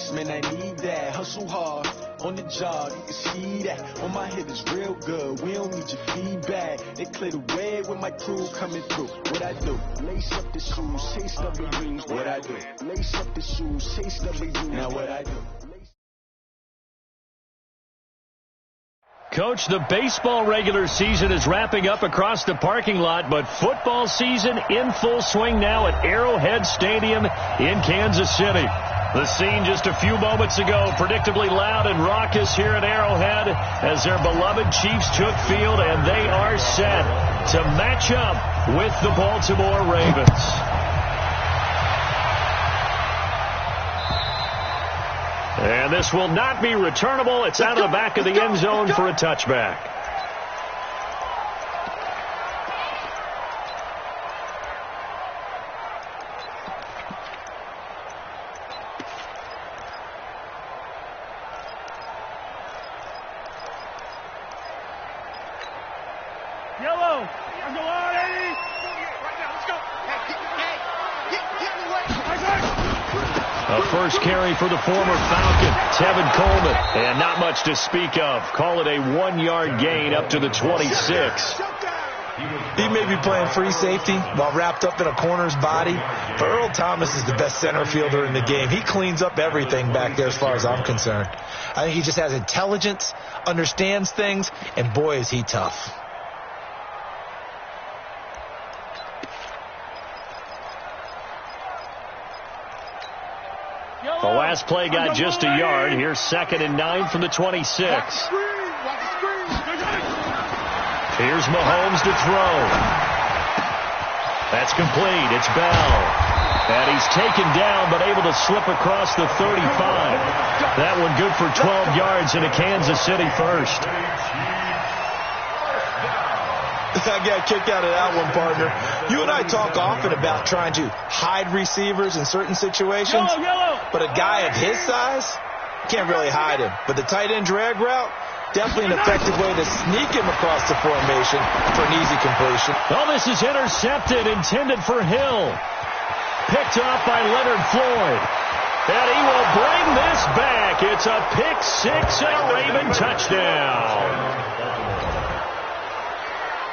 success, man, I need that. Hustle hard, on the job, you can see that. On my head is real good, we don't need your feedback. They clear the way with my crew coming through. What I do? Lace up the shoes, chase W's. What I do? Lace up the shoes, chase W's. Now what I do? Coach, the baseball regular season is wrapping up across the parking lot, but football season in full swing now at Arrowhead Stadium in Kansas City. The scene just a few moments ago, predictably loud and raucous here at Arrowhead as their beloved Chiefs took field, and they are set to match up with the Baltimore Ravens. And this will not be returnable. It's out of the back of the end zone for a touchback. Yellow. I'm going on, Eddie. Right now, let's go. A first carry for the former Falcon, Tevin Coleman, and not much to speak of. Call it a 1-yard gain up to the 26. He may be playing free safety while wrapped up in a corner's body, but Earl Thomas is the best center fielder in the game. He cleans up everything back there as far as I'm concerned. I think he just has intelligence, understands things, and boy, is he tough. The last play got just a yard. Here's 2nd and 9 from the 26. Here's Mahomes to throw. That's complete. It's Bell. And he's taken down but able to slip across the 35. That one good for 12 yards in a Kansas City first. I got a kick out of that one, partner. You and I talk often about trying to hide receivers in certain situations, but a guy of his size can't really hide him. But the tight end drag route, definitely an effective way to sneak him across the formation for an easy completion. Well, this is intercepted, intended for Hill. Picked off by Leonard Floyd. And he will bring this back. It's a pick six and a Raven touchdown.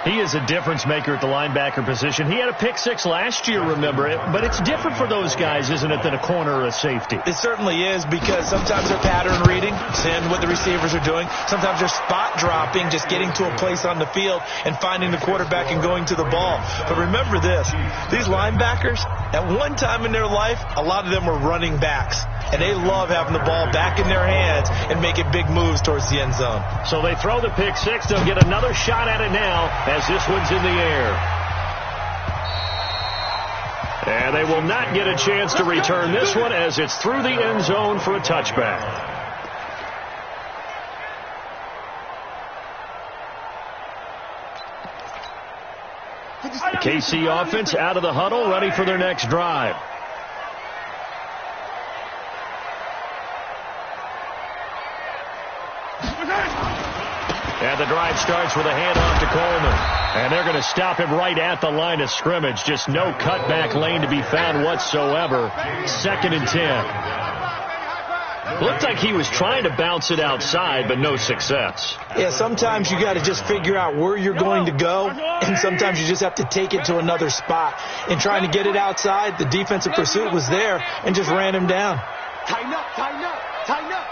He is a difference maker at the linebacker position. He had a pick six last year, remember it. But it's different for those guys, isn't it, than a corner or a safety? It certainly is, because sometimes they're pattern reading, seeing what the receivers are doing. Sometimes they're spot dropping, just getting to a place on the field and finding the quarterback and going to the ball. But remember this, these linebackers, at one time in their life, a lot of them were running backs. And they love having the ball back in their hands and making big moves towards the end zone. So they throw the pick six. They'll get another shot at it now as this one's in the air. And they will not get a chance to return this one as it's through the end zone for a touchback. The KC offense out of the huddle, ready for their next drive. And the drive starts with a handoff to Coleman. And they're going to stop him right at the line of scrimmage. Just no cutback lane to be found whatsoever. 2nd and 10. Looked like he was trying to bounce it outside, but no success. Yeah, sometimes you got to just figure out where you're going to go, and sometimes you just have to take it to another spot. In trying to get it outside, the defensive pursuit was there and just ran him down. Tighten up, tighten up, tighten up.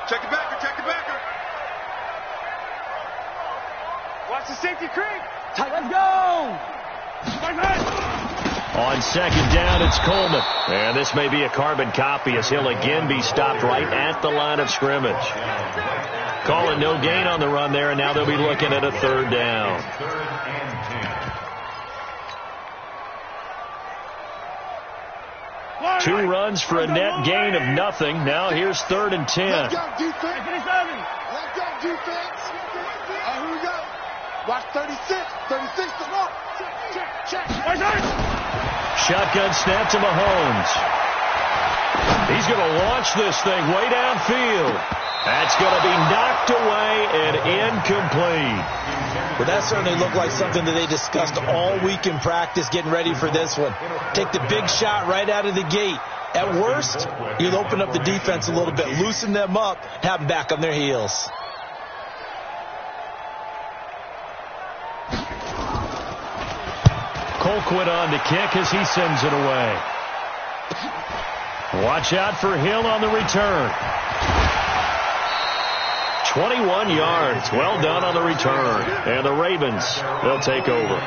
Check the backer, check the backer. Watch the safety creep. Let's go. On 2nd down, it's Coleman. And this may be a carbon copy as he'll again be stopped right at the line of scrimmage. Calling no gain on the run there, and now they'll be looking at a 3rd down. Two runs for a net gain of nothing. Now here's 3rd and 10. Let's go, defense. Let's go, defense. Here we go. Watch 36. 36 to mark. Check. Shotgun snap to Mahomes. He's going to launch this thing way downfield. That's going to be knocked away and incomplete. Well, that certainly looked like something that they discussed all week in practice getting ready for this one. Take the big shot right out of the gate. At worst, you'll open up the defense a little bit, loosen them up, have them back on their heels. Colquitt on to kick as he sends it away. Watch out for Hill on the return. 21 yards. Well done on the return. And the Ravens, they'll take over.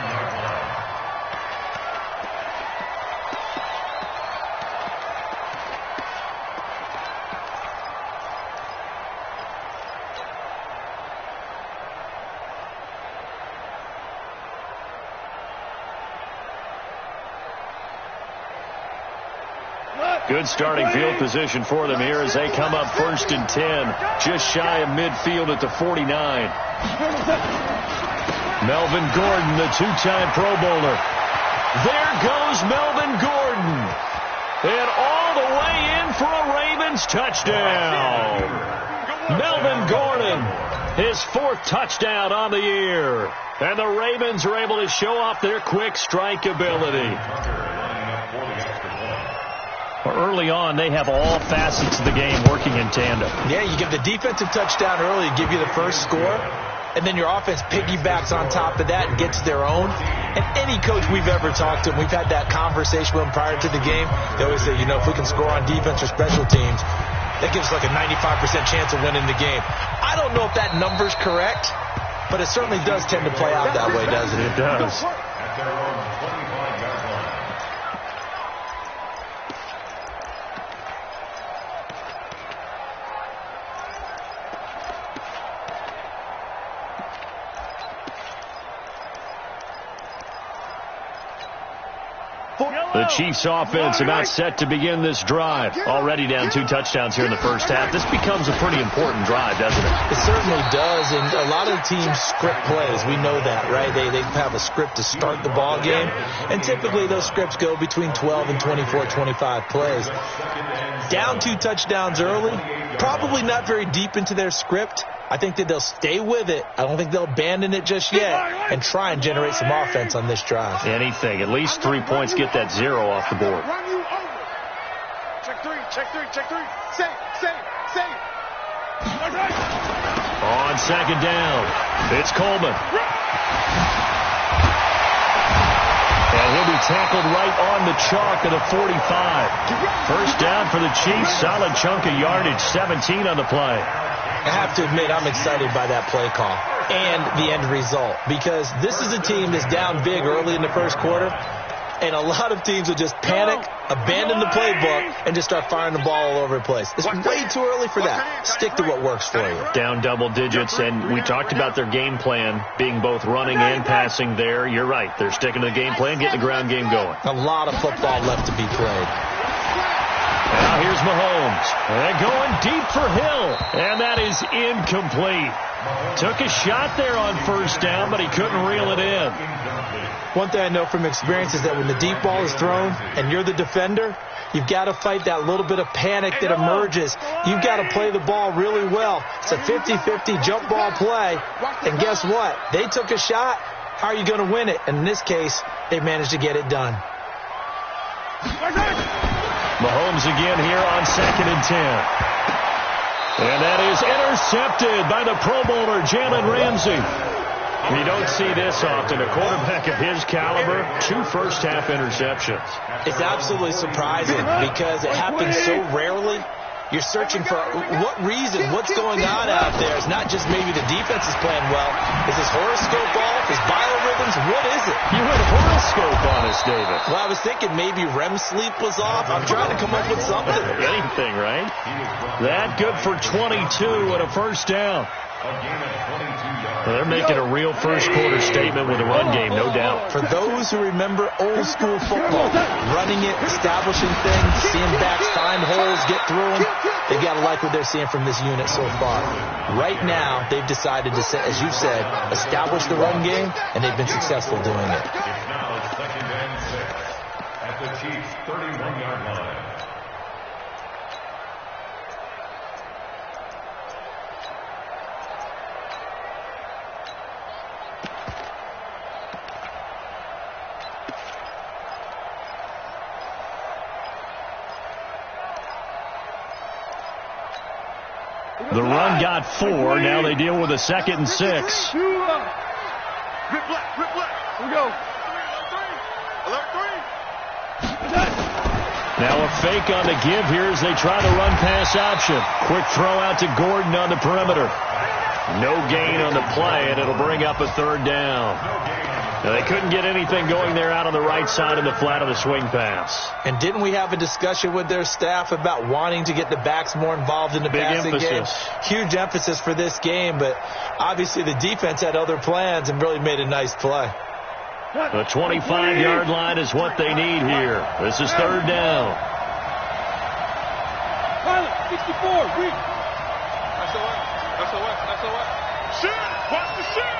Good starting field position for them here as they come up 1st and 10, just shy of midfield at the 49. Melvin Gordon, the two-time Pro Bowler. There goes Melvin Gordon. And all the way in for a Ravens touchdown. Melvin Gordon, his 4th touchdown on the year. And the Ravens are able to show off their quick strike ability. Early on, they have all facets of the game working in tandem. Yeah, you give the defensive touchdown early to give you the first score, and then your offense piggybacks on top of that and gets their own. And any coach we've ever talked to, and we've had that conversation with them prior to the game, they always say, you know, if we can score on defense or special teams, that gives us like a 95% chance of winning the game. I don't know if that number's correct, but it certainly does tend to play out that way, doesn't it? It does. The Chiefs offense about set to begin this drive. Already down 2 touchdowns here in the first half. This becomes a pretty important drive, doesn't it? It certainly does, and a lot of teams script plays. We know that, right? They have a script to start the ball game, and typically those scripts go between 12 and 24, 25 plays. Down 2 touchdowns early, probably not very deep into their script. I think that they'll stay with it. I don't think they'll abandon it just yet and try and generate some offense on this drive. Anything. At least 3 points, get that 0 off the board. Run you over. Check 3, check 3, check 3. Save. On 2nd down, it's Coleman. And he'll be tackled right on the chalk of the 45. First down for the Chiefs. Solid chunk of yardage, 17 on the play. I have to admit, I'm excited by that play call and the end result, because this is a team that's down big early in the first quarter, and a lot of teams will just panic, abandon the playbook, and just start firing the ball all over the place. It's way too early for that. Stick to what works for you. Down double digits, and we talked about their game plan being both running and passing there. You're right. They're sticking to the game plan, getting the ground game going. A lot of football left to be played. Now here's Mahomes. And going deep for Hill. And that is incomplete. Took a shot there on first down, but he couldn't reel it in. One thing I know from experience is that when the deep ball is thrown and you're the defender, you've got to fight that little bit of panic that emerges. You've got to play the ball really well. It's a 50-50 jump ball play. And guess what? They took a shot. How are you going to win it? And in this case, they managed to get it done. Mahomes again here on 2nd and 10. And that is intercepted by the Pro Bowler, Jalen Ramsey. You don't see this often. A quarterback of his caliber, 2 first-half interceptions. It's absolutely surprising because it happens so rarely. You're searching for what reason, what's going on out there. It's not just maybe the defense is playing well. Is this horoscope off? Is biorhythms? What is it? You had horoscope on us, David. Well, I was thinking maybe REM sleep was off. I'm trying to come up with something. Anything, right? That good for 22 and a first down. Well, they're making a real first-quarter statement with a run game, no doubt. For those who remember old-school football, running it, establishing things, seeing backs find holes, get through them, they've got to like what they're seeing from this unit so far. Right now, they've decided to, as you said, establish the run game, and they've been successful doing it. It's now 2nd and 6 at the Chiefs' 31-yard line. The run got 4. Now they deal with a 2nd and 6. Rip left. Here we go. Alert 3. Now a fake on the give here as they try the run-pass option. Quick throw out to Gordon on the perimeter. No gain on the play, and it'll bring up a 3rd down. Now they couldn't get anything going there out on the right side of the flat of the swing pass. And didn't we have a discussion with their staff about wanting to get the backs more involved in the passing game? Huge emphasis for this game, but obviously the defense had other plans and really made a nice play. The 25-yard line is what they need here. This is 3rd down. 64, reach. That's the way. Shoot! Watch the shoot!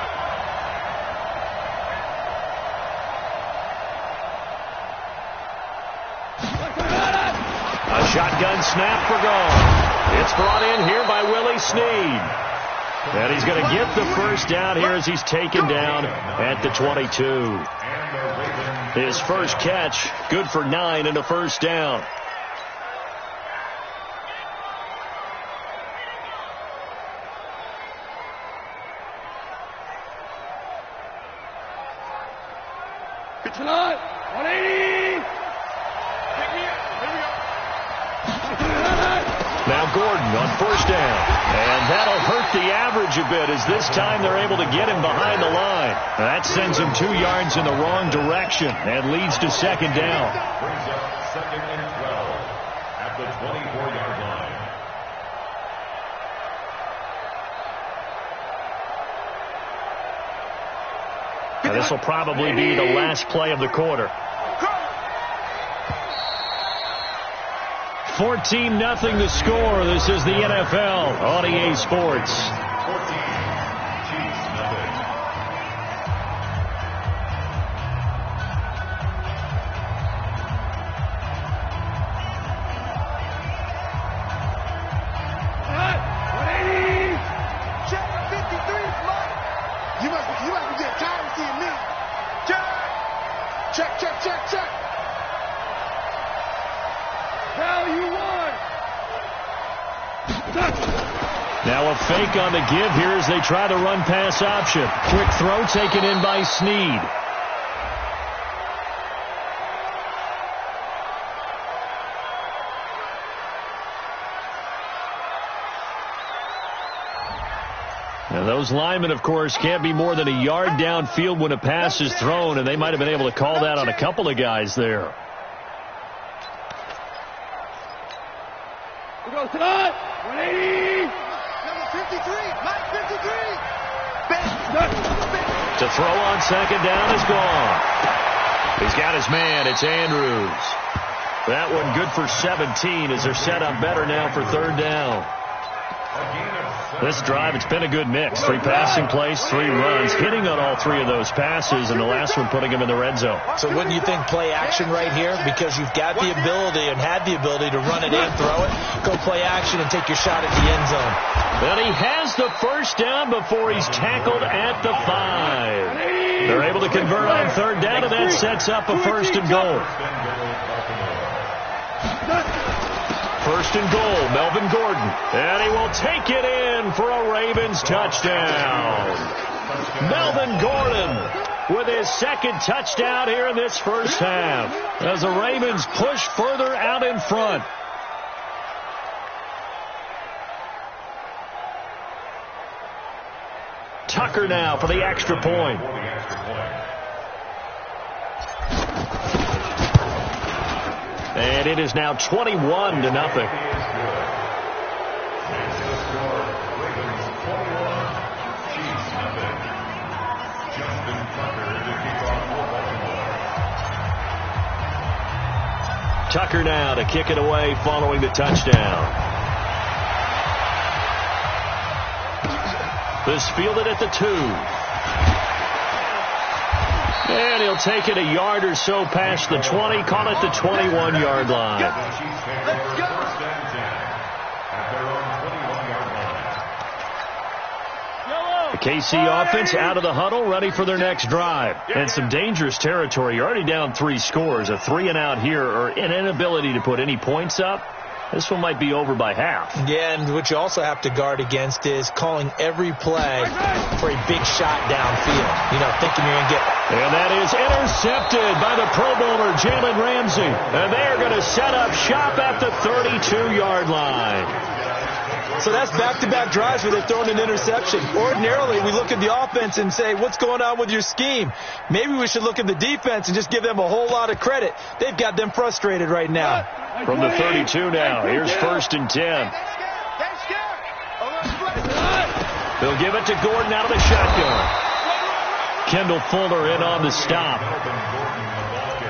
A shotgun snap for goal. It's brought in here by Willie Snead. And he's going to get the 1st down here as he's taken down at the 22. His first catch, good for 9 and a 1st down. Tonight, 180. Now Gordon on 1st down. And that'll hurt the average a bit as this time they're able to get him behind the line. That sends him 2 yards in the wrong direction and leads to 2nd down. Brings up 2nd and 12 at the 24-yard line. Now this will probably be the last play of the quarter. 14-0 the score. This is the NFL on EA Sports. 14, Chiefs, nothing. Check. Now you won. Now a fake on the give here as they try the run-pass option. Quick throw taken in by Snead. Now those linemen, of course, can't be more than a yard downfield when a pass is thrown, and they might have been able to call that on a couple of guys there. We go tonight. 180. Number 53. Mike 53. To throw on 2nd down is gone. He's got his man. It's Andrews. That one good for 17 as they're set up better now for 3rd down. This drive, it's been a good mix. 3 passing plays, 3 runs, hitting on all 3 of those passes, and the last one putting him in the red zone. So wouldn't you think play action right here? Because you've got the ability and had the ability to run it in, throw it, go play action, and take your shot at the end zone. Well, he has the 1st down before he's tackled at the 5. They're able to convert on 3rd down, and that sets up a 1st and goal. 1st and goal, Melvin Gordon. And he will take it in for a Ravens touchdown. Melvin Gordon with his 2nd touchdown here in this first half as the Ravens push further out in front. Tucker now for the extra point. And it is now 21-0. Tucker now to kick it away following the touchdown. This fielded at the 2. And he'll take it a yard or so past the 20, call it the 21-yard line. The KC offense out of the huddle, ready for their next drive. And some dangerous territory. You're already down 3 scores. A 3-and-out here or an inability to put any points up this one might be over by half. Yeah, and what you also have to guard against is calling every play for a big shot downfield. You know, thinking you're going to get... And that is intercepted by the Pro Bowler, Jalen Ramsey. And they're going to set up shop at the 32-yard line. So that's back-to-back drives where they're throwing an interception. Ordinarily, we look at the offense and say, what's going on with your scheme? Maybe we should look at the defense and just give them a whole lot of credit. They've got them frustrated right now. From the 32 now, here's 1st and 10. They'll give it to Gordon out of the shotgun. Kendall Fuller in on the stop.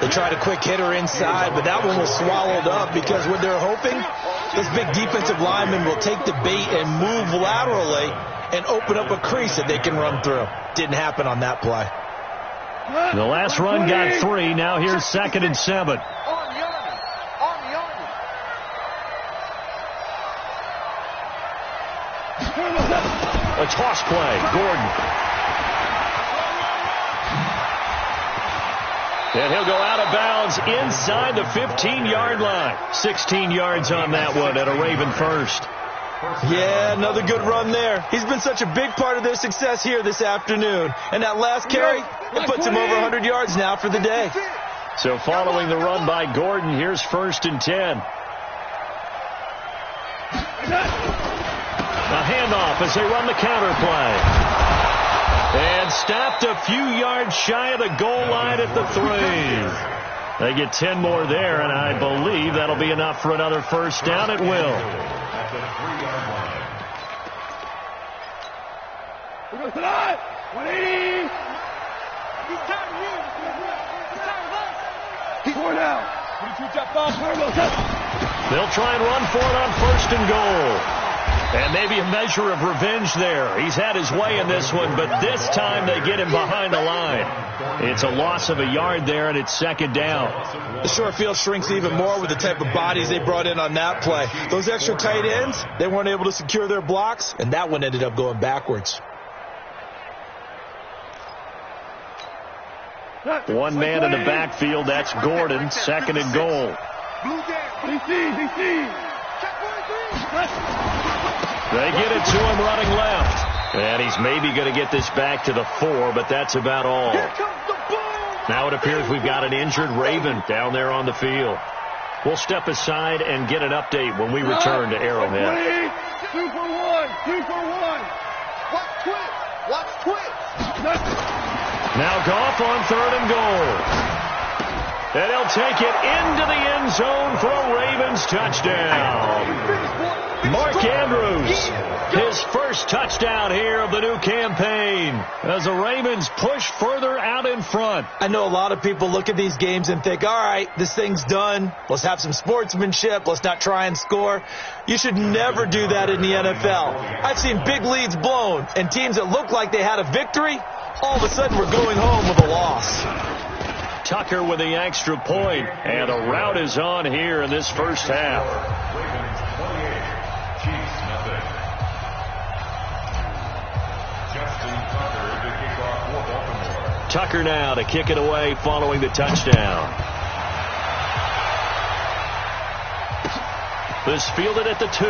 They tried a quick hitter inside, but that one was swallowed up because what they're hoping, this big defensive lineman will take the bait and move laterally and open up a crease that they can run through. Didn't happen on that play. The last run got 3. Now here's 2nd and 7. A toss play. Gordon. And he'll go out of bounds inside the 15-yard line. 16 yards on that one and a Raven first. Yeah, another good run there. He's been such a big part of their success here this afternoon. And that last carry, it puts him over 100 yards now for the day. So following the run by Gordon, here's 1st and 10. A handoff as they run the counter play. And stopped a few yards shy of the goal line at the 3. They get 10 more there, and I believe that'll be enough for another first down. It will. At the 3-yard line. We're going to 180. He's four now. They'll try and run for it on 1st and goal. And maybe a measure of revenge there. He's had his way in this one, but this time they get him behind the line. It's a loss of a yard there, and it's 2nd down. The short field shrinks even more with the type of bodies they brought in on that play. Those extra tight ends, they weren't able to secure their blocks, and that one ended up going backwards. One man in the backfield, that's Gordon, 2nd and goal. They get it to him running left. And he's maybe going to get this back to the 4, but that's about all. Now it appears we've got an injured Raven down there on the field. We'll step aside and get an update when we return to Arrowhead. 2 for 1. 2 for 1. Watch quick. Watch quick. Now Goff on 3rd and goal. And he'll take it into the end zone for a Ravens touchdown. Mark Andrews, his first touchdown here of the new campaign as the Ravens push further out in front. I know a lot of people look at these games and think, all right, this thing's done. Let's have some sportsmanship. Let's not try and score. You should never do that in the NFL. I've seen big leads blown and teams that look like they had a victory, all of a sudden we're going home with a loss. Tucker with the extra point, and a rout is on here in this first half. Ravens 28, Chiefs nothing. Justin Tucker to kick off for Baltimore. Tucker now to kick it away following the touchdown. This fielded at the 2.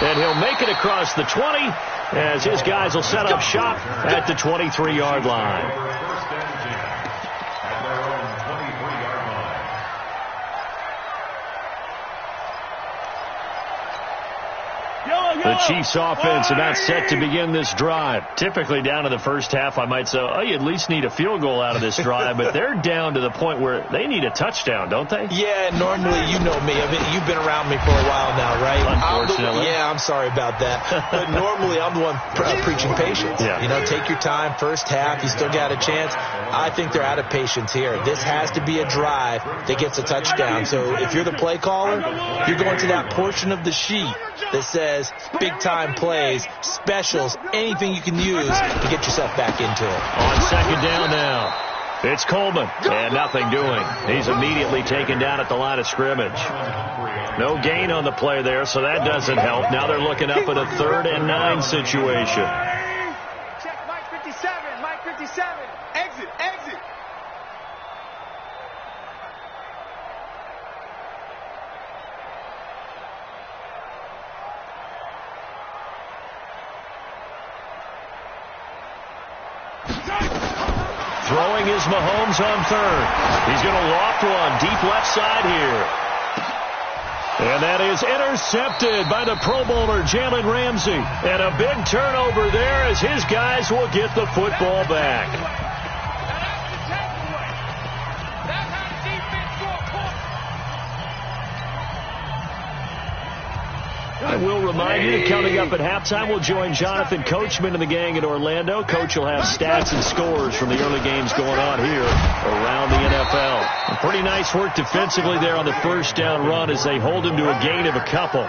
And he'll make it across the 20 as his guys will set up shop at the 23-yard line. The Chiefs offense about set to begin this drive. Typically down to the first half, I might say, oh, you at least need a field goal out of this drive. But they're down to the point where they need a touchdown, don't they? Yeah, normally, you know me. I mean, you've been around me for a while now, right? Unfortunately. I'm sorry about that. But normally, I'm the one preaching patience. Yeah. You know, take your time. First half, you still got a chance. I think they're out of patience here. This has to be a drive that gets a touchdown. So if you're the play caller, you're going to that portion of the sheet that says big-time plays, specials, anything you can use to get yourself back into it. On 2nd down now, it's Coleman, and nothing doing. He's immediately taken down at the line of scrimmage. No gain on the play there, so that doesn't help. Now they're looking up at a 3rd and 9 situation. Check Mike 57. Mike 57. Exit. Exit. Mahomes on third. He's going to loft one deep left side here. And that is intercepted by the Pro Bowler, Jalen Ramsey. And a big turnover there as his guys will get the football back. I will remind you that coming up at halftime, we'll join Jonathan Coachman and the gang in Orlando. Coach will have stats and scores from the early games going on here around the NFL. And pretty nice work defensively there on the first down run as they hold him to a gain of a couple.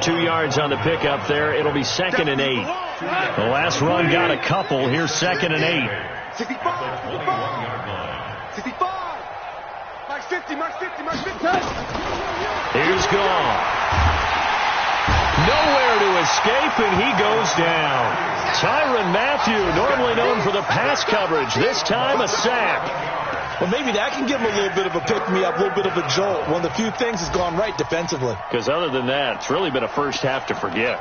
2 yards on the pickup there. It'll be 2nd and 8. The last run got a couple. Here's 2nd and 8. 65. 65. Max 50, Max 50, Max 50. Here's gone. Nowhere to escape, and he goes down. Tyrann Mathieu, normally known for the pass coverage, this time a sack. Well, maybe that can give him a little bit of a pick-me-up, a little bit of a jolt. One of the few things has gone right defensively. Because other than that, it's really been a first half to forget.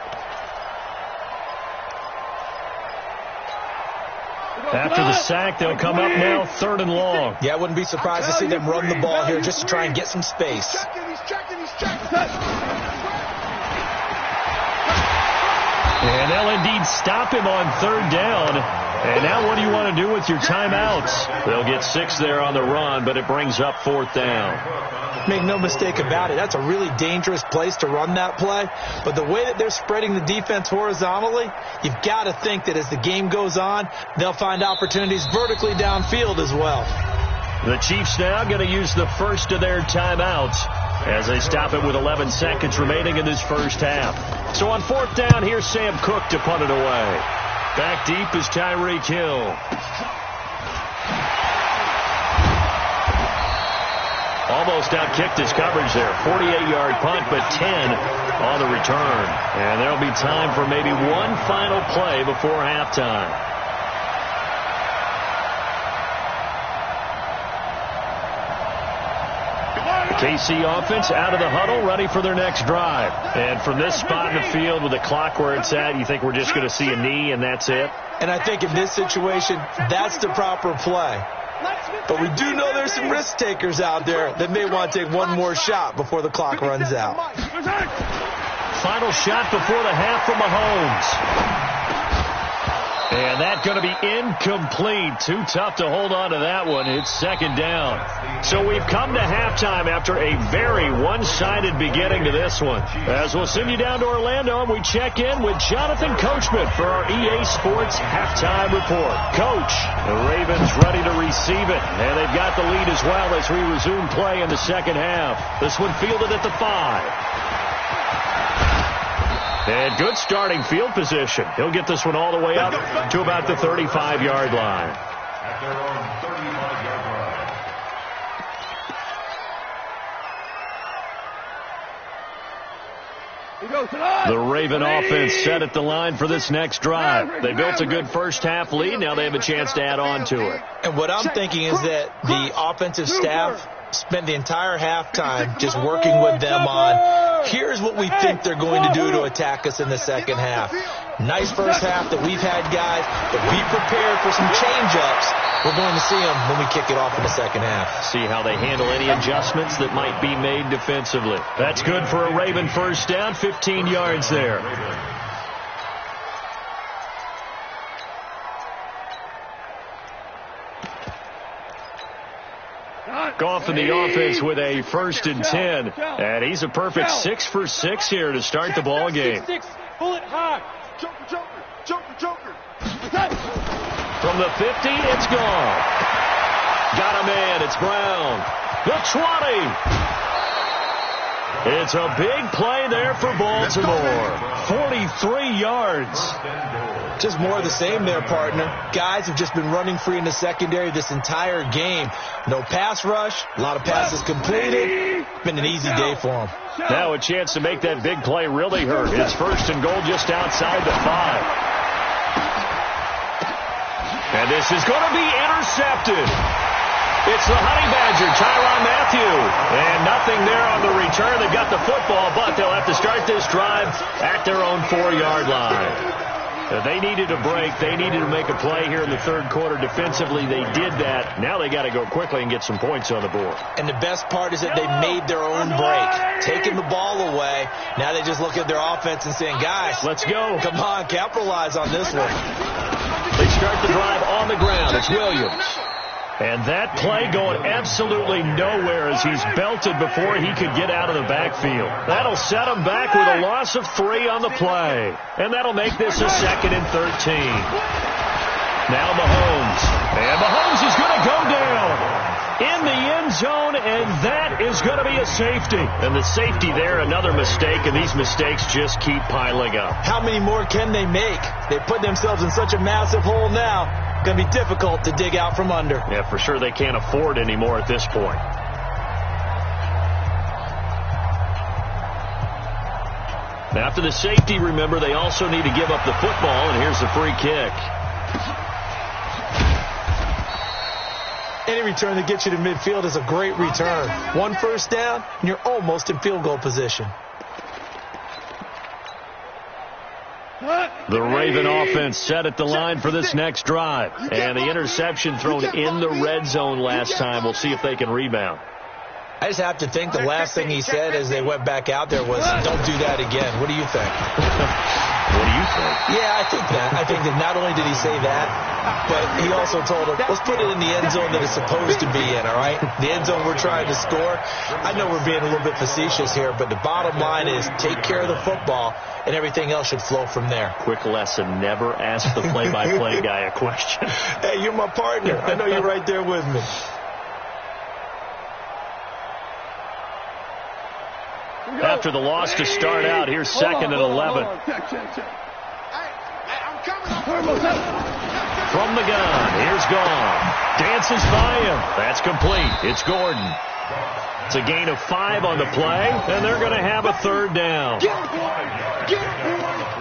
After the sack, they'll come up now 3rd and long. Yeah, I wouldn't be surprised to see them run the ball here just to try and get some space. He's checking. And they'll indeed stop him on 3rd down. And now what do you want to do with your timeouts? They'll get 6 there on the run, but it brings up 4th down. Make no mistake about it, that's a really dangerous place to run that play. But the way that they're spreading the defense horizontally, you've got to think that as the game goes on, they'll find opportunities vertically downfield as well. The Chiefs now going to use the first of their timeouts as they stop it with 11 seconds remaining in this first half. So on 4th down, here's Sam Cook to punt it away. Back deep is Tyreek Hill. Almost outkicked his coverage there. 48-yard punt, but 10 on the return. And there'll be time for maybe one final play before halftime. KC offense out of the huddle, ready for their next drive. And from this spot in the field with the clock where it's at, you think we're just going to see a knee and that's it? And I think in this situation, that's the proper play. But we do know there's some risk takers out there that may want to take one more shot before the clock runs out. Final shot before the half from Mahomes. And that's going to be incomplete. Too tough to hold on to that one. It's 2nd down. So we've come to halftime after a very one-sided beginning to this one. As we'll send you down to Orlando, and we check in with Jonathan Coachman for our EA Sports Halftime Report. Coach, the Ravens ready to receive it. And they've got the lead as well as we resume play in the second half. This one fielded at the 5. And good starting field position. He'll get this one all the way up to about the 35-yard line. At their own 35-yard line. The Raven offense set at the line for this next drive. They built a good first half lead. Now they have a chance to add on to it. And what I'm thinking is that the offensive staff spent the entire halftime just working with them on, here's what we think they're going to do to attack us in the second half. Nice first half that we've had, guys, but be prepared for some change-ups. We're going to see them when we kick it off in the second half. See how they handle any adjustments that might be made defensively. That's good for a Raven first down, 15 yards there. Goff in the offense with a 1st and 10. And he's a perfect 6 for 6 here to start the ball game. Bullet high. Joker. From the 50, it's gone. Got a man. It's Brown. The 20. It's a big play there for Baltimore. 43 yards. Just more of the same there, partner. Guys have just been running free in the secondary this entire game. No pass rush, a lot of passes completed. Been an easy day for them. Now a chance to make that big play really hurt. It's 1st and goal just outside the 5. And this is going to be intercepted. It's the Honey Badger, Tyrann Mathieu. And nothing there on the return. They got the football, but they'll have to start this drive at their own 4-yard line. They needed a break. They needed to make a play here in the third quarter. Defensively, they did that. Now they got to go quickly and get some points on the board. And the best part is that they made their own break, taking the ball away. Now they just look at their offense and saying, guys, let's go. Come on, capitalize on this one. They start the drive on the ground. It's Williams. And that play going absolutely nowhere as he's belted before he could get out of the backfield. That'll set him back with a loss of 3 on the play. And that'll make this a 2nd and 13. Now Mahomes. And Mahomes is going to go down in the end zone, and that is going to be a safety. And the safety there, another mistake, and these mistakes just keep piling up. How many more can they make? They put themselves in such a massive hole now. Going to be difficult to dig out from under. Yeah, for sure they can't afford anymore at this point. After the safety, remember, they also need to give up the football, and here's the free kick. Any return that gets you to midfield is a great return. 1 first down, and you're almost in field goal position. The Raven offense set at the line for this next drive. And the interception thrown in the red zone last time. We'll see if they can rebound. I just have to think the last thing he said as they went back out there was, don't do that again. What do you think? What do you think? Yeah, I think that. I think that not only did he say that, but he also told him, let's put it in the end zone that it's supposed to be in, all right? The end zone we're trying to score. I know we're being a little bit facetious here, but the bottom line is take care of the football, and everything else should flow from there. Quick lesson, never ask the play-by-play guy a question. Hey, you're my partner. I know you're right there with me. After the loss to start out, here's 2nd and 11. From the gun, here's Gone. Dances by him. That's complete. It's Gordon. It's a gain of 5 on the play, and they're going to have a 3rd down.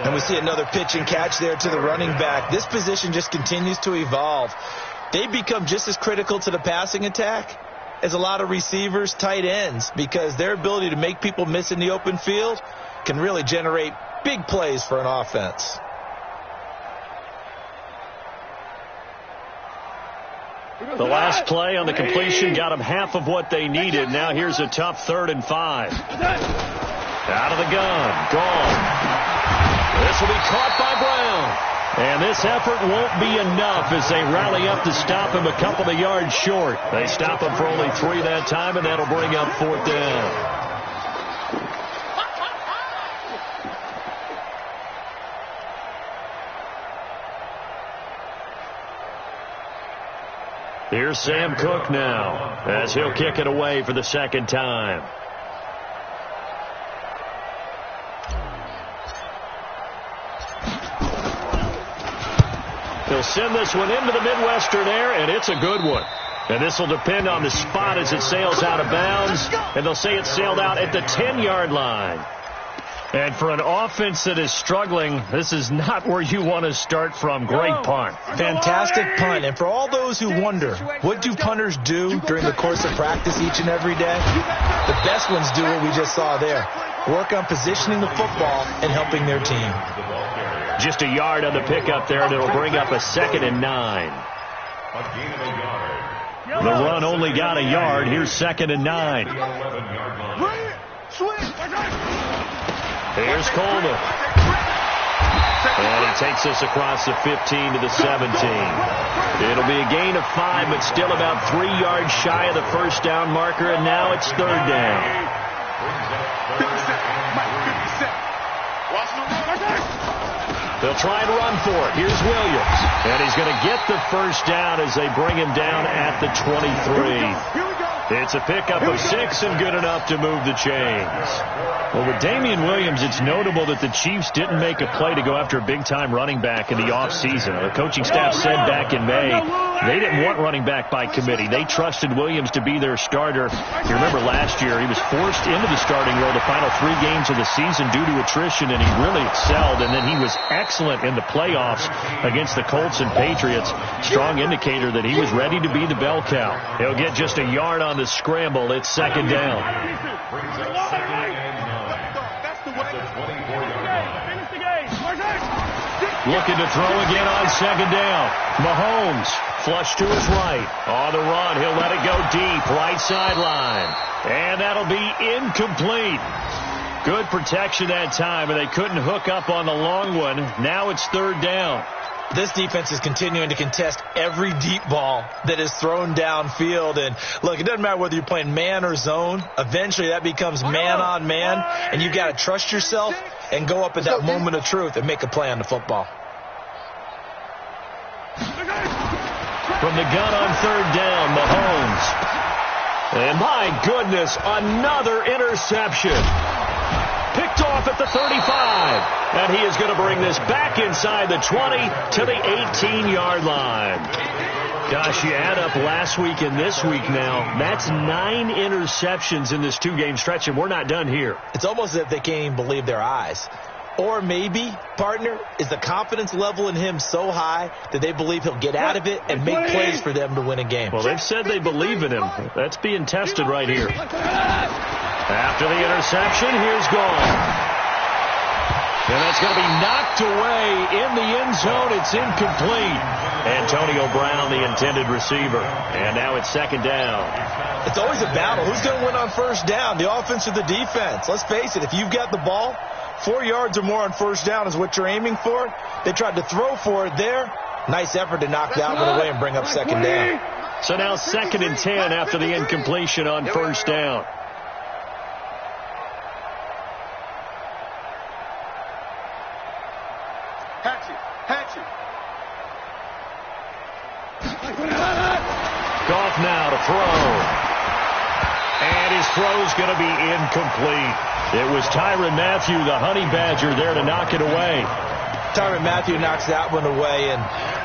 And we see another pitch and catch there to the running back. This position just continues to evolve. They become just as critical to the passing attack as a lot of receivers, tight ends, because their ability to make people miss in the open field can really generate big plays for an offense. The last play on the completion got them half of what they needed. Now here's a tough 3rd and 5. Out of the gun. Gone. This will be caught by Brown. And this effort won't be enough as they rally up to stop him a couple of yards short. They stop him for only 3 that time, and that'll bring up 4th down. Here's Sam Cook now as he'll kick it away for the 2nd time. He'll send this one into the Midwestern air, and it's a good one. And this will depend on the spot as it sails out of bounds. And they'll say it sailed out at the 10-yard line. And for an offense that is struggling, this is not where you want to start from. Great punt. Fantastic punt. And for all those who wonder, what do punters do during the course of practice each and every day? The best ones do what we just saw there. Work on positioning the football and helping their team. Just a yard on the pickup there, and it'll bring up a 2nd and 9. The run only got a yard. Here's 2nd and 9. Here's Coleman. And he takes us across the 15 to the 17. It'll be a gain of 5, but still about 3 yards shy of the 1st down marker, and now it's 3rd down. They'll try and run for it. Here's Williams. And he's going to get the 1st down as they bring him down at the 23. It's a pickup of 6 and good enough to move the chains. Well, with Damian Williams, it's notable that the Chiefs didn't make a play to go after a big-time running back in the offseason. The coaching staff said back in May they didn't want running back by committee. They trusted Williams to be their starter. You remember last year he was forced into the starting role the final 3 games of the season due to attrition, and he really excelled. And then he was excellent in the playoffs against the Colts and Patriots. Strong indicator that he was ready to be the bell cow. He'll get just a yard on the scramble. It's 2nd down. Looking to throw again on second down. Mahomes, flush to his right. On the run, he'll let it go deep, right sideline. And that'll be incomplete. Good protection that time, and they couldn't hook up on the long one. Now it's third down. This defense is continuing to contest every deep ball that is thrown downfield. And, look, it doesn't matter whether you're playing man or zone. Eventually that becomes man on man, and you've got to trust yourself and go up at that moment of truth and make a play on the football. From the gun on third down, Mahomes. And, my goodness, another interception. Picked off at the 35. And he is going to bring this back inside the 20 to the 18-yard line. Gosh, you add up last week and this week now. That's 9 interceptions in this 2-game stretch, and we're not done here. It's almost as if they can't even believe their eyes. Or maybe, partner, is the confidence level in him so high that they believe he'll get out of it and make plays for them to win a game. Well, they've said they believe in him. That's being tested right here. After the interception, here's gone. And that's going to be knocked away in the end zone. It's incomplete. Antonio Brown, the intended receiver. And now it's second down. It's always a battle. Who's going to win on first down, the offense or the defense? Let's face it, if you've got the ball, 4 yards or more on first down is what you're aiming for. They tried to throw for it there. Nice effort to knock that one away and bring up second down. So now 2nd and 10 after the incompletion on first down. Goff now to throw. And his throw's going to be incomplete. It was Tyrann Mathieu, the honey badger, there to knock it away. Tyrann Mathieu knocks that one away. And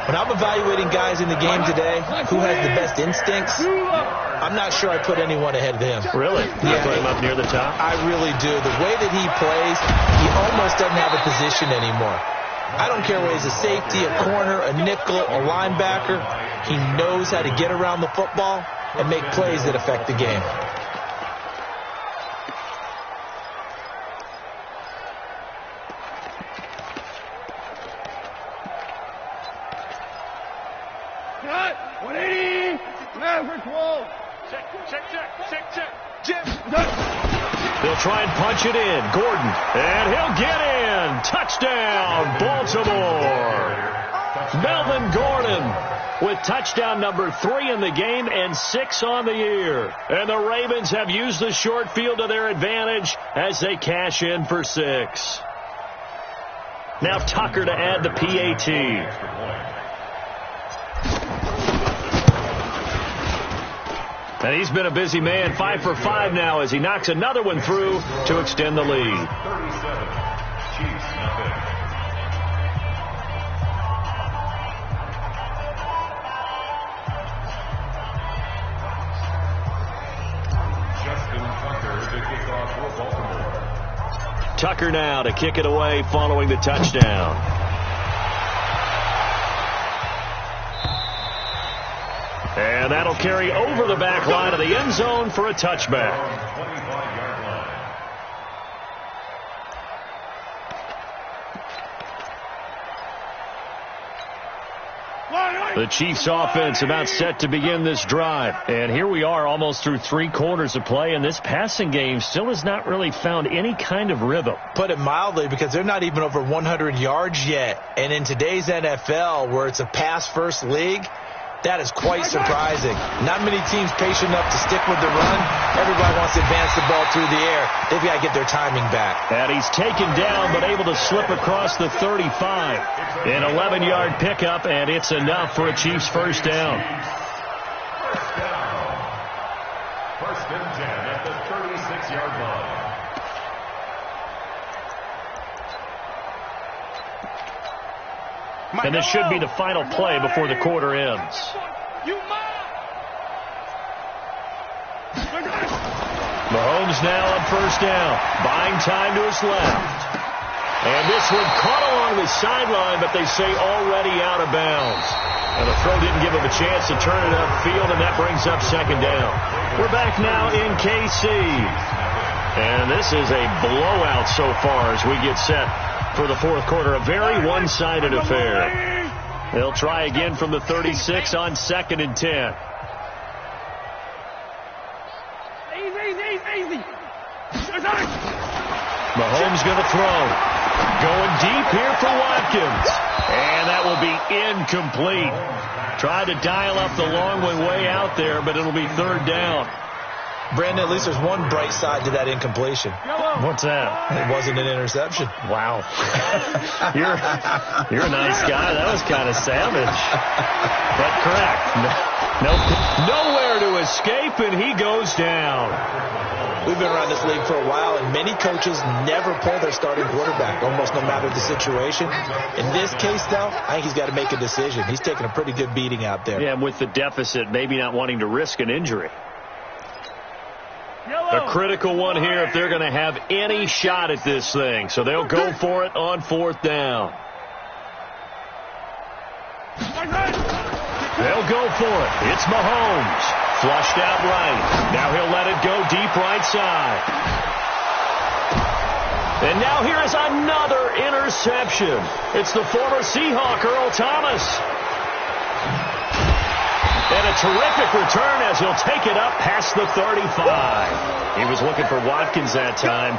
when I'm evaluating guys in the game today, who has the best instincts, I'm not sure I put anyone ahead of him. Really? You put him up near the top? I really do. The way that he plays, he almost doesn't have a position anymore. I don't care whether he's a safety, a corner, a nickel, a linebacker. He knows how to get around the football and make plays that affect the game. Cut! 180! Maverick wall! Check. Jim! They'll try and punch it in. Gordon. And he'll get in. Touchdown, Baltimore. Melvin Gordon with touchdown number 3 in the game and 6 on the year. And the Ravens have used the short field to their advantage as they cash in for 6. Now Tucker to add the PAT. And he's been a busy man, 5 for 5 now as he knocks another one through to extend the lead. 37. Chiefs nothing. Justin Tucker to kick off for Baltimore. Tucker now to kick it away following the touchdown. And that'll carry over the back line of the end zone for a touchback. 25-yard line. The Chiefs offense about set to begin this drive. And here we are almost through 3 quarters of play, and this passing game still has not really found any kind of rhythm. Put it mildly, because they're not even over 100 yards yet. And in today's NFL, where it's a pass-first league, that is quite surprising. Not many teams patient enough to stick with the run. Everybody wants to advance the ball through the air. They've got to get their timing back. And he's taken down but able to slip across the 35. An 11-yard pickup, and it's enough for a Chiefs first down. First and 10 at the 36-yard line. And this should be the final play before the quarter ends. Mahomes now on first down, buying time to his left. And this one caught along the sideline, but they say already out of bounds. And the throw didn't give him a chance to turn it upfield, and that brings up second down. We're back now in KC. And this is a blowout so far as we get set for the fourth quarter. A very one-sided affair. They'll try again from the 36 on 2nd and 10. Mahomes going to throw. Going deep here for Watkins. And that will be incomplete. Tried to dial up the long way out there, but it'll be 3rd down. Brandon, at least there's one bright side to that incompletion. What's that? It wasn't an interception. Wow. You're a nice guy. That was kind of savage. But correct. Nowhere to escape, and he goes down. We've been around this league for a while, and many coaches never pull their starting quarterback, almost no matter the situation. In this case, though, I think he's got to make a decision. He's taking a pretty good beating out there. Yeah, with the deficit, maybe not wanting to risk an injury. A critical one here if they're going to have any shot at this thing. So they'll go for it on 4th down. They'll go for it. It's Mahomes. Flushed out right. Now he'll let it go deep right side. And now here is another interception. It's the former Seahawk, Earl Thomas. And a terrific return as he'll take it up past the 35. He was looking for Watkins that time.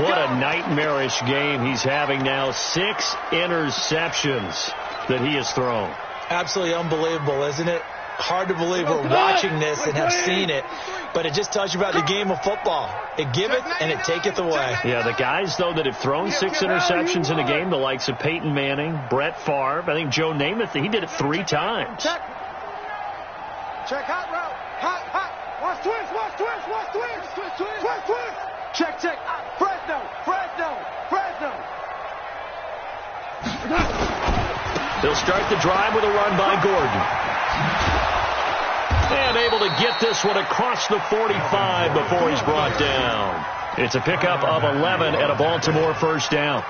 What a nightmarish game he's having now. 6 interceptions that he has thrown. Absolutely unbelievable, isn't it? Hard to believe we're watching this and have seen it, but it just tells you about the game of football. It giveth and it taketh away. Yeah, the guys, though, that have thrown 6 interceptions in a game, the likes of Peyton Manning, Brett Favre, I think Joe Namath, he did it 3 times. Check hot route. Hot. Watch twist. Check. Fresno. They'll start the drive with a run by Gordon. And able to get this one across the 45 before he's brought down. It's a pickup of 11 at a Baltimore 1st down.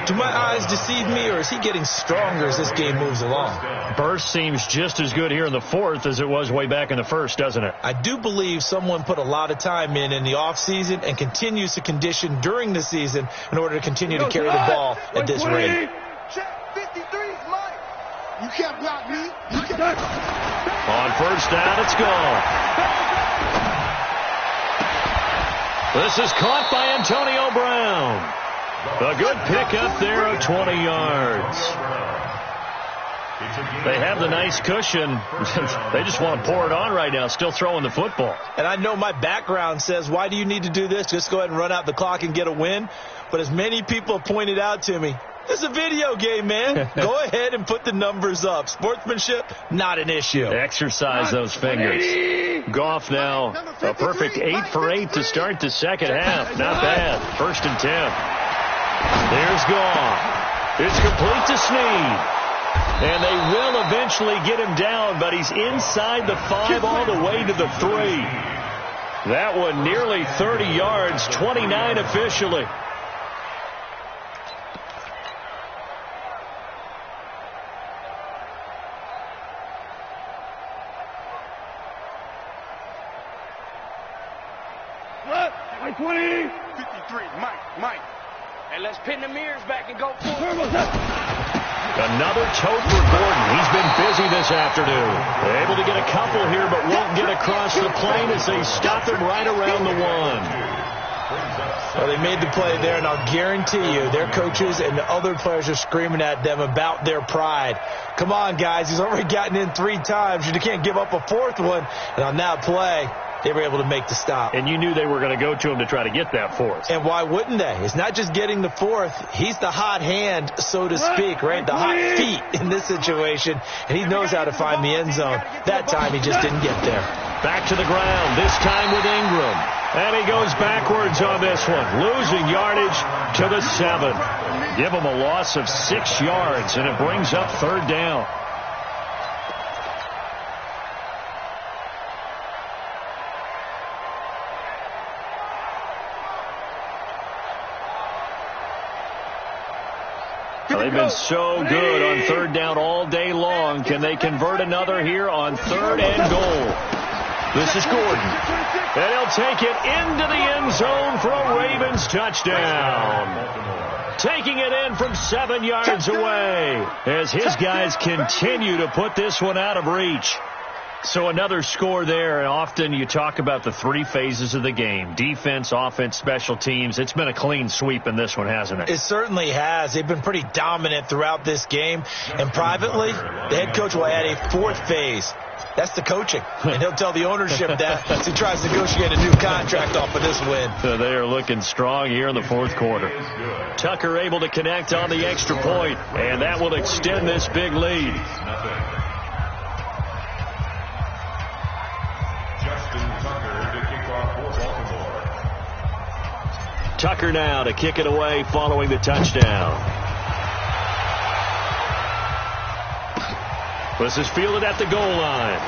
Do my eyes deceive me, or is he getting stronger as this game moves along? Burst seems just as good here in the 4th as it was way back in the 1st, doesn't it? I do believe someone put a lot of time in the offseason and continues to condition during the season in order to continue to carry the ball at this rate. Check 53's Mike. You can't block me. On 1st down, it's gone. This is caught by Antonio Brown. A good pickup there of 20 yards. They have the nice cushion. They just want to pour it on right now, still throwing the football. And I know my background says, why do you need to do this? Just go ahead and run out the clock and get a win. But as many people have pointed out to me, this is a video game, man. Go ahead and put the numbers up. Sportsmanship, not an issue. Exercise those fingers. Goff now, a perfect 8 for 8 to start the second half. Not bad. 1st and 10. There's Goff. It's complete to Snead. And they will eventually get him down, but he's inside the 5 all the way to the 3. That one nearly 30 yards, 29 officially. Like 20. 53, Mike. And let's pin the mirrors back and go forward. Another tote for Gordon. He's been busy this afternoon. They're able to get a couple here, but won't get across the plane as they stop him right around the 1. Well, they made the play there, and I'll guarantee you their coaches and the other players are screaming at them about their pride. Come on, guys. He's already gotten in 3 times. You can't give up a 4th one. And on that play, they were able to make the stop. And you knew they were going to go to him to try to get that 4th. And why wouldn't they? It's not just getting the 4th. He's the hot hand, so to speak, right? The hot feet in this situation. And he knows how to find the end zone. That time, he just didn't get there. Back to the ground, this time with Ingram. And he goes backwards on this one, losing yardage to the 7. Give him a loss of 6 yards, and it brings up 3rd down. They've been so good on 3rd down all day long. Can they convert another here on 3rd and goal? This is Gordon. And he'll take it into the end zone for a Ravens touchdown. Taking it in from 7 yards away as his guys continue to put this one out of reach. So another score there, and often you talk about the 3 phases of the game. Defense, offense, special teams. It's been a clean sweep in this one, hasn't it? It certainly has. They've been pretty dominant throughout this game. And privately, the head coach will add a 4th phase. That's the coaching. And he'll tell the ownership that as he tries to negotiate a new contract off of this win. So they are looking strong here in the 4th quarter. Tucker able to connect on the extra point, and that will extend this big lead. Tucker now to kick it away following the touchdown. This is fielded at the goal line.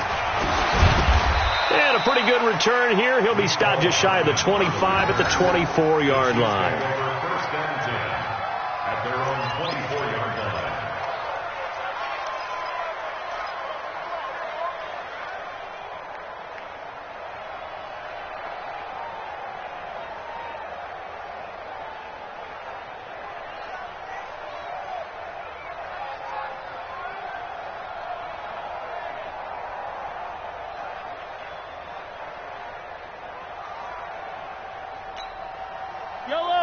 And a pretty good return here. He'll be stopped just shy of the 25 at the 24-yard line. First and 10 at their own 24-yard line.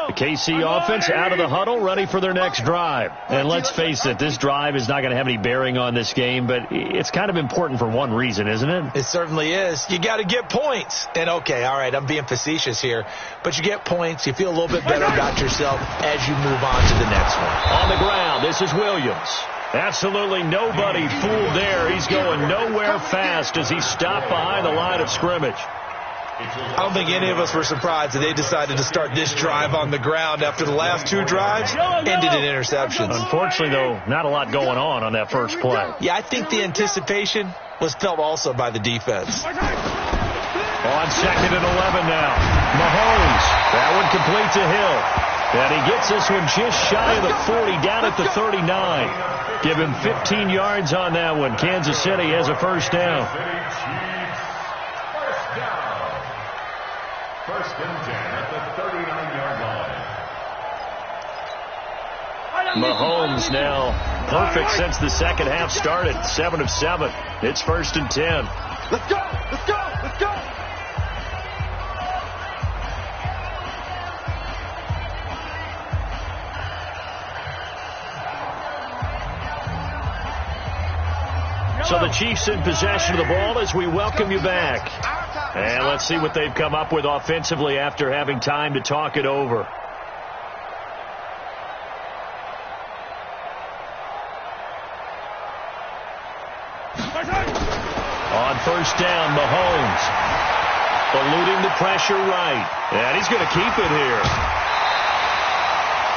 The KC offense out of the huddle, ready for their next drive. And let's face it, this drive is not going to have any bearing on this game, but it's kind of important for one reason, isn't it? It certainly is. You got to get points. And, okay, all right, I'm being facetious here, but you get points. You feel a little bit better about yourself as you move on to the next one. On the ground, this is Williams. Absolutely nobody fooled there. He's going nowhere fast as he stopped behind the line of scrimmage. I don't think any of us were surprised that they decided to start this drive on the ground after the last 2 drives ended in interceptions. Unfortunately, though, not a lot going on that first play. Yeah, I think the anticipation was felt also by the defense. On 2nd and 11 now. Mahomes. That one complete to Hill. And he gets this one just shy of the 40, down at the 39. Give him 15 yards on that one. Kansas City has a first down. First and 10 at the 39-yard line. Mahomes now perfect since the second half started. 7 of 7. It's 1st and 10. Let's go! Let's go! Let's go! So the Chiefs in possession of the ball as we welcome you back. And let's see what they've come up with offensively after having time to talk it over. On first down, Mahomes. Eluding the pressure right. And he's going to keep it here.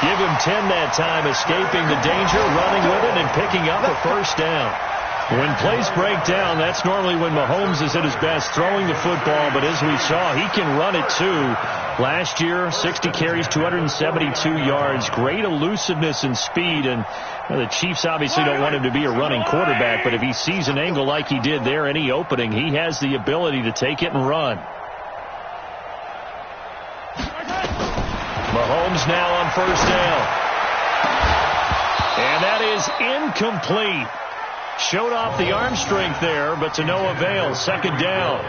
Give him 10 that time, escaping the danger, running with it, and picking up a first down. When plays break down, that's normally when Mahomes is at his best throwing the football, but as we saw, he can run it too. Last year, 60 carries, 272 yards, great elusiveness and speed, and the Chiefs obviously don't want him to be a running quarterback, but if he sees an angle like he did there, any opening, he has the ability to take it and run. Mahomes now on first down. And that is incomplete. Showed off the arm strength there, but to no avail. Second down.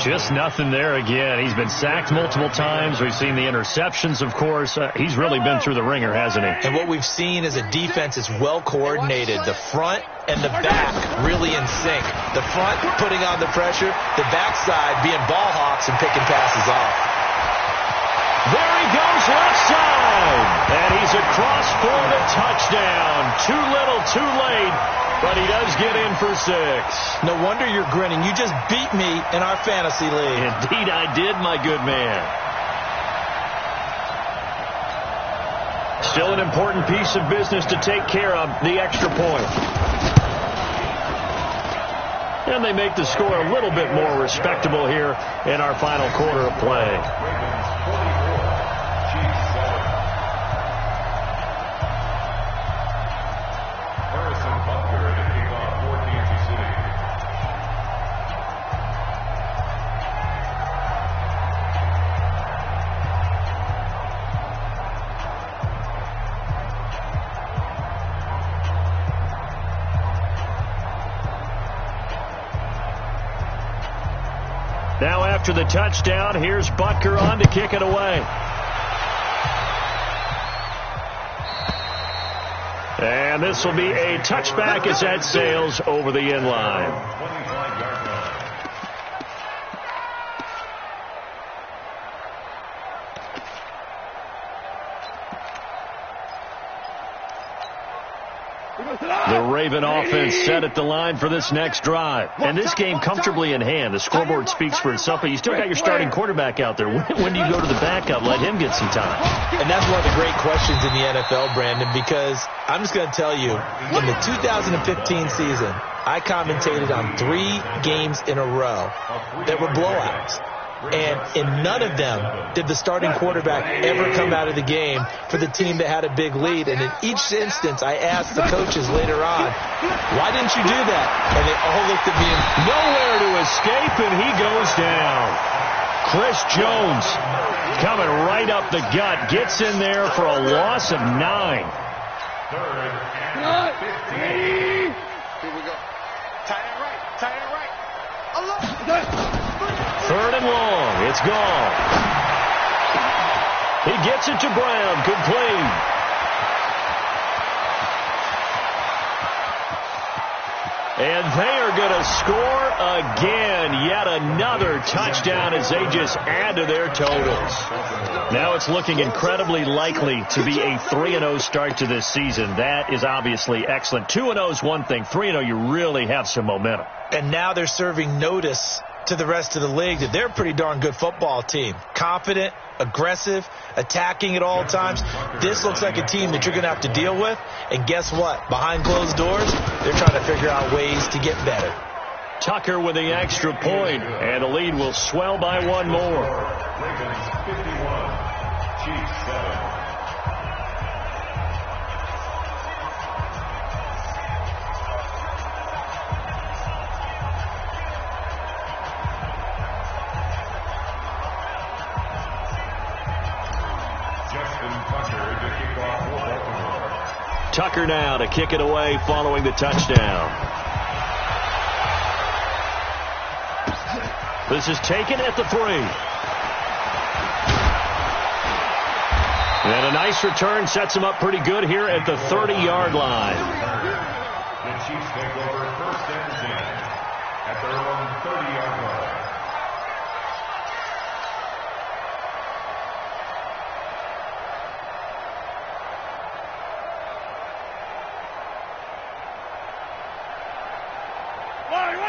Just nothing there again. He's been sacked multiple times. We've seen the interceptions, of course. He's really been through the ringer, hasn't he? And what we've seen is a defense that's well coordinated. The front and the back really in sync. The front putting on the pressure, the backside being ball hawks and picking passes off. There he goes, left side. And he's across for the touchdown. Too little, too late. But he does get in for 6. No wonder you're grinning. You just beat me in our fantasy league. Indeed I did, my good man. Still an important piece of business to take care of, the extra point. And they make the score a little bit more respectable here in our final quarter of play. after the touchdown. Here's Butker on to kick it away. And this will be a touchback as that sails over the end line. The Raven offense set at the line for this next drive. And this game comfortably in hand. The scoreboard speaks for itself, but you still got your starting quarterback out there. When do you go to the backup? Let him get some time. And that's one of the great questions in the NFL, Brandon, because I'm just going to tell you, in the 2015 season, I commentated on 3 games in a row that were blowouts. And in none of them did the starting quarterback ever come out of the game for the team that had a big lead. And in each instance, I asked the coaches later on, why didn't you do that? And they all looked at me and nowhere to escape, and he goes down. Chris Jones coming right up the gut, gets in there for a loss of 9. Here we go. Tight end right. Tight end right. Third and long. It's gone. He gets it to Brown. Complete. And they are going to score again. Yet another touchdown as they just add to their totals. Now it's looking incredibly likely to be a 3-0 start to this season. That is obviously excellent. 2-0 is one thing. 3-0, you really have some momentum. And now they're serving notice to the rest of the league that they're a pretty darn good football team. Confident, aggressive, attacking at all times. This looks like a team that you're going to have to deal with. And guess what? Behind closed doors, they're trying to figure out ways to get better. Tucker with the extra point, and the lead will swell by one more. Ravens 51, Chiefs 7. Tucker now to kick it away following the touchdown. This is taken at the 3. And a nice return sets him up pretty good here at the 30-yard line. The Chiefs take over 1st and 10 at their own 30-yard line.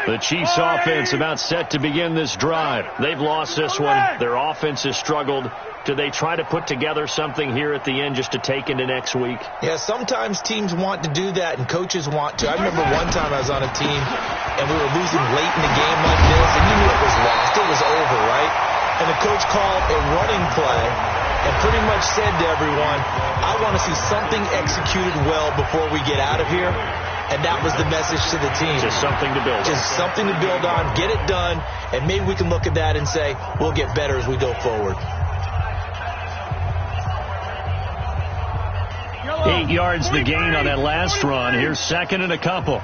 The Chiefs offense about set to begin this drive. They've lost this one. Their offense has struggled. Do they try to put together something here at the end just to take into next week? Yeah, sometimes teams want to do that and coaches want to. I remember one time I was on a team and we were losing late in the game like this and you knew it was lost. It was over, right? And the coach called a running play and pretty much said to everyone, I want to see something executed well before we get out of here. And that was the message to the team. Just something to build on. Just something to build on, get it done, and maybe we can look at that and say, we'll get better as we go forward. 8 yards the gain on that last run. Here's second and a couple.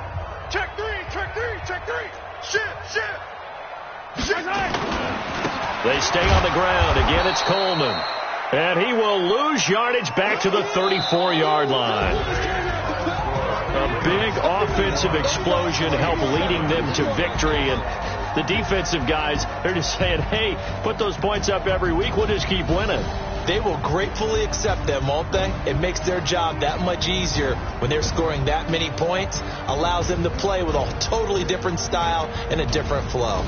Check 3, check 3, check 3. Shit. They stay on the ground. Again, it's Coleman. And he will lose yardage back to the 34-yard line. A big offensive explosion helped leading them to victory. And the defensive guys, they're just saying, hey, put those points up every week. We'll just keep winning. They will gratefully accept them, won't they? It makes their job that much easier when they're scoring that many points. Allows them to play with a totally different style and a different flow.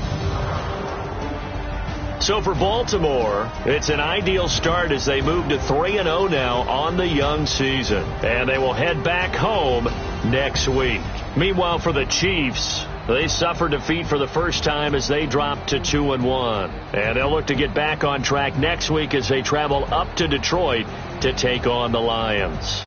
So for Baltimore, it's an ideal start as they move to 3-0 now on the young season. And they will head back home next week. Meanwhile, for the Chiefs, they suffered defeat for the first time as they dropped to 2-1. And they'll look to get back on track next week as they travel up to Detroit to take on the Lions.